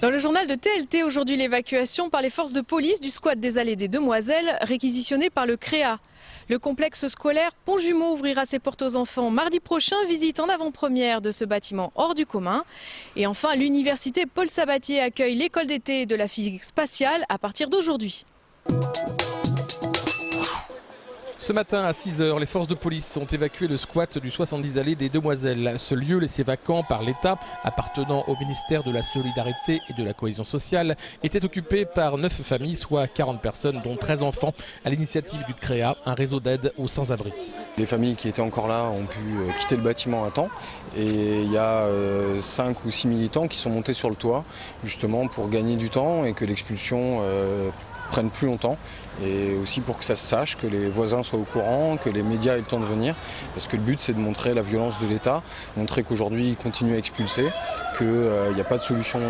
Dans le journal de TLT, aujourd'hui l'évacuation par les forces de police du squat des Allées des Demoiselles, réquisitionné par le CREA. Le complexe scolaire Pont-Jumeau ouvrira ses portes aux enfants mardi prochain, visite en avant-première de ce bâtiment hors du commun. Et enfin, l'université Paul Sabatier accueille l'école d'été de la physique spatiale à partir d'aujourd'hui. Ce matin à 6 h, les forces de police ont évacué le squat du 70 Allées des Demoiselles. Ce lieu laissé vacant par l'État, appartenant au ministère de la Solidarité et de la Cohésion sociale, était occupé par 9 familles, soit 40 personnes, dont 13 enfants, à l'initiative du CREA, un réseau d'aide aux sans-abri. Les familles qui étaient encore là ont pu quitter le bâtiment à temps et il y a 5 ou 6 militants qui sont montés sur le toit, justement pour gagner du temps et que l'expulsion prenne plus longtemps, et aussi pour que ça se sache, que les voisins soient au courant, que les médias aient le temps de venir, parce que le but c'est de montrer la violence de l'État, montrer qu'aujourd'hui il continue à expulser, qu'il n'y a pas de solutions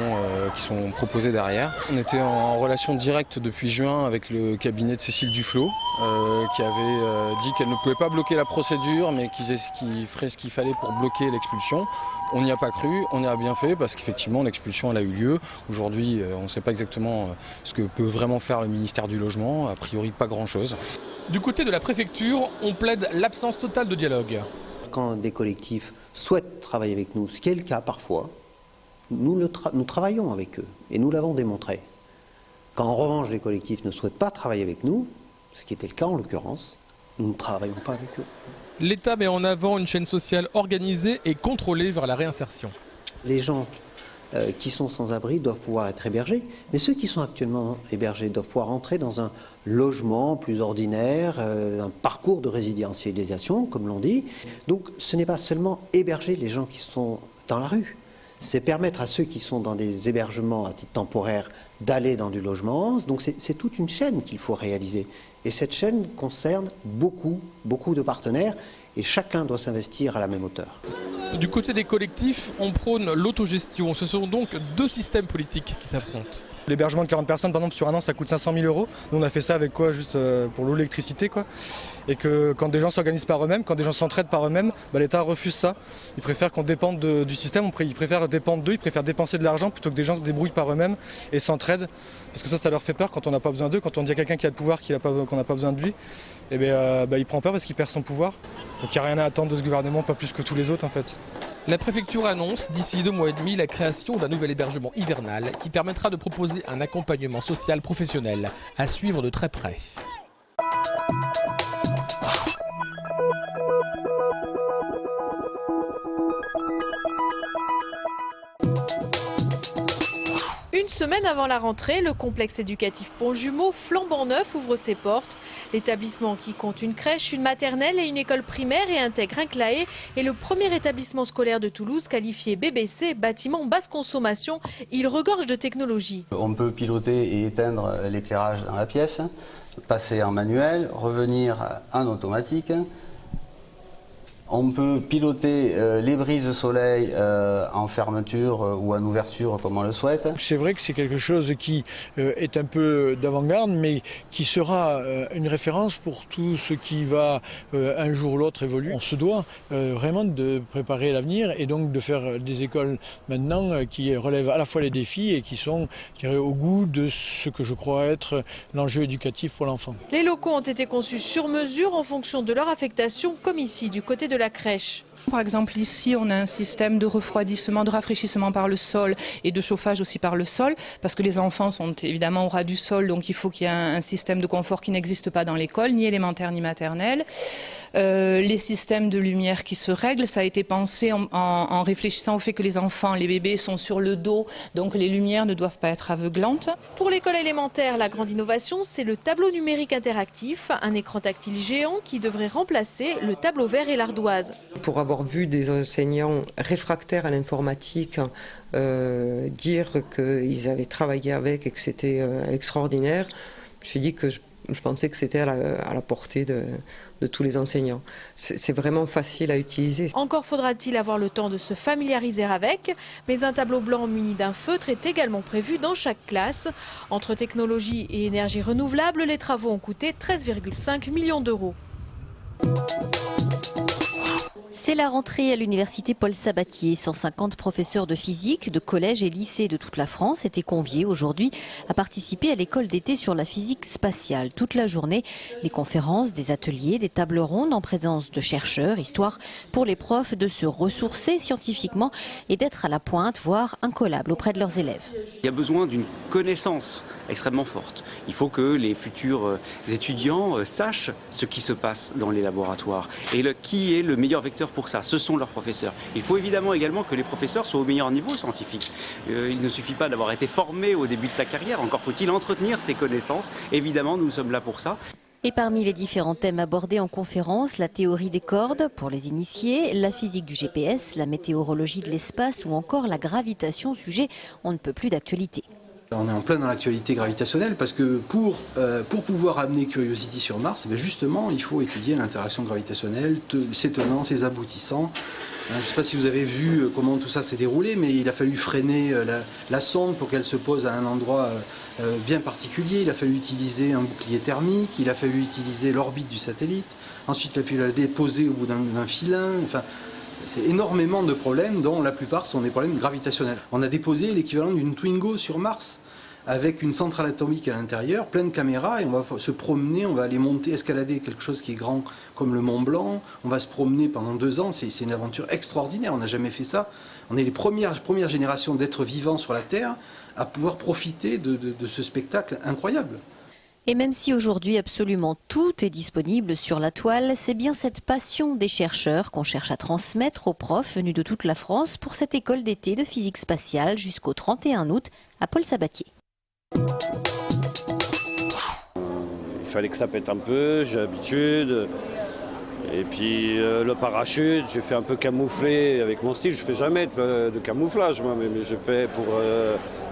qui sont proposées derrière. On était en relation directe depuis juin avec le cabinet de Cécile Duflot, qui avait dit qu'elle ne pouvait pas bloquer la procédure, mais qu'il ferait ce qu'il fallait pour bloquer l'expulsion. On n'y a pas cru, on y a bien fait, parce qu'effectivement l'expulsion elle a eu lieu. Aujourd'hui on ne sait pas exactement ce que peut vraiment faire le ministère du Logement, a priori pas grand-chose. Du côté de la préfecture, on plaide l'absence totale de dialogue. Quand des collectifs souhaitent travailler avec nous, ce qui est le cas parfois, nous travaillons avec eux et nous l'avons démontré. Quand en revanche les collectifs ne souhaitent pas travailler avec nous, ce qui était le cas en l'occurrence, nous ne travaillons pas avec eux. L'État met en avant une chaîne sociale organisée et contrôlée vers la réinsertion. Les gens qui sont sans abri doivent pouvoir être hébergés, mais ceux qui sont actuellement hébergés doivent pouvoir entrer dans un logement plus ordinaire, un parcours de résidentialisation, comme l'on dit. Donc ce n'est pas seulement héberger les gens qui sont dans la rue, c'est permettre à ceux qui sont dans des hébergements à titre temporaire d'aller dans du logement. Donc c'est toute une chaîne qu'il faut réaliser. Et cette chaîne concerne beaucoup de partenaires et chacun doit s'investir à la même hauteur. Du côté des collectifs, on prône l'autogestion. Ce sont donc deux systèmes politiques qui s'affrontent. L'hébergement de 40 personnes, par exemple, sur un an, ça coûte 500 000 €. Nous, on a fait ça avec quoi? Juste pour l'eau, l'électricité, quoi. Et que quand des gens s'organisent par eux-mêmes, quand des gens s'entraident par eux-mêmes, l'État refuse ça. Il préfère qu'on dépende du système, il préfère dépendre d'eux, il préfère dépenser de l'argent plutôt que des gens se débrouillent par eux-mêmes et s'entraident. Parce que ça leur fait peur quand on n'a pas besoin d'eux, quand on dit à quelqu'un qui a le pouvoir qu'on n'a pas besoin de lui, et il prend peur parce qu'il perd son pouvoir. Donc il n'y a rien à attendre de ce gouvernement, pas plus que tous les autres en fait. La préfecture annonce d'ici 2 mois et demi la création d'un nouvel hébergement hivernal qui permettra de proposer un accompagnement social professionnel à suivre de très près. Une semaine avant la rentrée, le complexe éducatif Pont-Jumeau, flambant neuf, ouvre ses portes. L'établissement, qui compte une crèche, une maternelle et une école primaire et intègre un CLAE, est le premier établissement scolaire de Toulouse qualifié BBC, bâtiment basse consommation. Il regorge de technologie. On peut piloter et éteindre l'éclairage dans la pièce, passer en manuel, revenir en automatique. On peut piloter les brises soleil en fermeture ou en ouverture comme on le souhaite. C'est vrai que c'est quelque chose qui est un peu d'avant-garde, mais qui sera une référence pour tout ce qui va un jour ou l'autre évoluer. On se doit vraiment de préparer l'avenir et donc de faire des écoles maintenant qui relèvent à la fois les défis et qui sont, je dirais, au goût de ce que je crois être l'enjeu éducatif pour l'enfant. Les locaux ont été conçus sur mesure en fonction de leur affectation, comme ici, du côté de la crèche. Par exemple, ici, on a un système de refroidissement, de rafraîchissement par le sol et de chauffage aussi par le sol, parce que les enfants sont évidemment au ras du sol, donc il faut qu'il y ait un système de confort qui n'existe pas dans l'école, ni élémentaire ni maternelle. Les systèmes de lumière qui se règlent, ça a été pensé en réfléchissant au fait que les enfants, les bébés sont sur le dos, donc les lumières ne doivent pas être aveuglantes. Pour l'école élémentaire, la grande innovation, c'est le tableau numérique interactif, un écran tactile géant qui devrait remplacer le tableau vert et l'ardoise. Pour avoir vu des enseignants réfractaires à l'informatique dire qu'ils avaient travaillé avec et que c'était extraordinaire, je me suis dit que je pensais que c'était à la portée de tous les enseignants. C'est vraiment facile à utiliser. Encore faudra-t-il avoir le temps de se familiariser avec, mais un tableau blanc muni d'un feutre est également prévu dans chaque classe. Entre technologie et énergie renouvelable, les travaux ont coûté 13,5 millions d'euros. C'est la rentrée à l'université Paul Sabatier. 150 professeurs de physique de collèges et lycées de toute la France étaient conviés aujourd'hui à participer à l'école d'été sur la physique spatiale. Toute la journée, des conférences, des ateliers, des tables rondes en présence de chercheurs, histoire pour les profs de se ressourcer scientifiquement et d'être à la pointe, voire incollables auprès de leurs élèves. Il y a besoin d'une connaissance extrêmement forte. Il faut que les futurs étudiants sachent ce qui se passe dans les laboratoires et qui est le meilleur vecteur pour ça. Ce sont leurs professeurs. Il faut évidemment également que les professeurs soient au meilleur niveau scientifique. Il ne suffit pas d'avoir été formé au début de sa carrière, encore faut-il entretenir ses connaissances. Évidemment, nous sommes là pour ça. Et parmi les différents thèmes abordés en conférence, la théorie des cordes pour les initiés, la physique du GPS, la météorologie de l'espace ou encore la gravitation, sujet on ne peut plus d'actualité. On est en plein dans l'actualité gravitationnelle parce que pour pouvoir amener Curiosity sur Mars, justement, il faut étudier l'interaction gravitationnelle, ses tenants, ses aboutissants. Je ne sais pas si vous avez vu comment tout ça s'est déroulé, mais il a fallu freiner la sonde pour qu'elle se pose à un endroit bien particulier. Il a fallu utiliser un bouclier thermique, il a fallu utiliser l'orbite du satellite. Ensuite, il a fallu la déposer au bout d'un filin. Enfin, c'est énormément de problèmes dont la plupart sont des problèmes gravitationnels. On a déposé l'équivalent d'une Twingo sur Mars avec une centrale atomique à l'intérieur, plein de caméras, et on va se promener, on va aller monter, escalader quelque chose qui est grand comme le Mont Blanc. On va se promener pendant 2 ans, c'est une aventure extraordinaire, on n'a jamais fait ça. On est les premières générations d'êtres vivants sur la Terre à pouvoir profiter de ce spectacle incroyable. Et même si aujourd'hui absolument tout est disponible sur la toile, c'est bien cette passion des chercheurs qu'on cherche à transmettre aux profs venus de toute la France pour cette école d'été de physique spatiale jusqu'au 31 août à Paul Sabatier. Il fallait que ça pète un peu, j'ai l'habitude. Et puis le parachute, j'ai fait un peu camoufler avec mon style. Je fais jamais de camouflage, moi, mais j'ai fait pour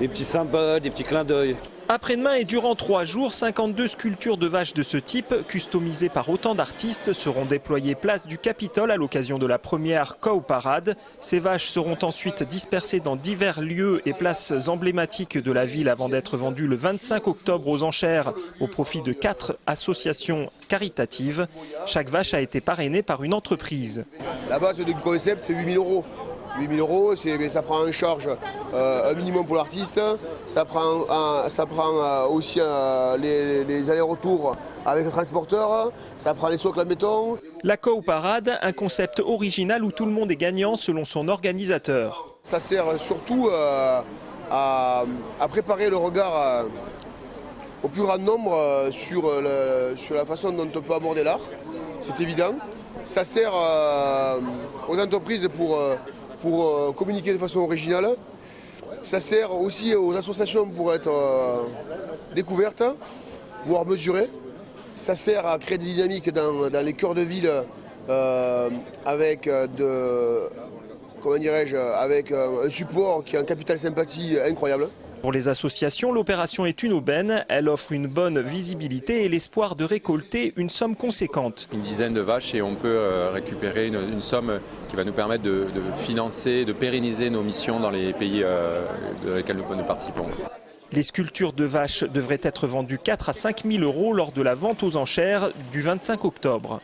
des petits symboles, des petits clins d'œil. Après-demain et durant 3 jours, 52 sculptures de vaches de ce type, customisées par autant d'artistes, seront déployées place du Capitole à l'occasion de la première Cow Parade. Ces vaches seront ensuite dispersées dans divers lieux et places emblématiques de la ville avant d'être vendues le 25 octobre aux enchères au profit de 4 associations caritatives. Chaque vache a été parrainée par une entreprise. La base du concept, c'est 8 000 €. 8 000 €, ça prend en charge un minimum pour l'artiste, ça prend aussi les allers-retours avec le transporteur, ça prend les socles en béton. La Cow Parade, un concept original où tout le monde est gagnant selon son organisateur. Ça sert surtout à préparer le regard au plus grand nombre sur la façon dont on peut aborder l'art, c'est évident. Ça sert aux entreprises pour communiquer de façon originale. Ça sert aussi aux associations pour être découvertes, voire mesurées. Ça sert à créer des dynamiques dans les cœurs de ville avec un support qui a un capital sympathie incroyable. Pour les associations, l'opération est une aubaine. Elle offre une bonne visibilité et l'espoir de récolter une somme conséquente. Une dizaine de vaches et on peut récupérer une somme qui va nous permettre de financer, de pérenniser nos missions dans les pays dans lesquels nous participons. Les sculptures de vaches devraient être vendues 4 à 5 000 € lors de la vente aux enchères du 25 octobre.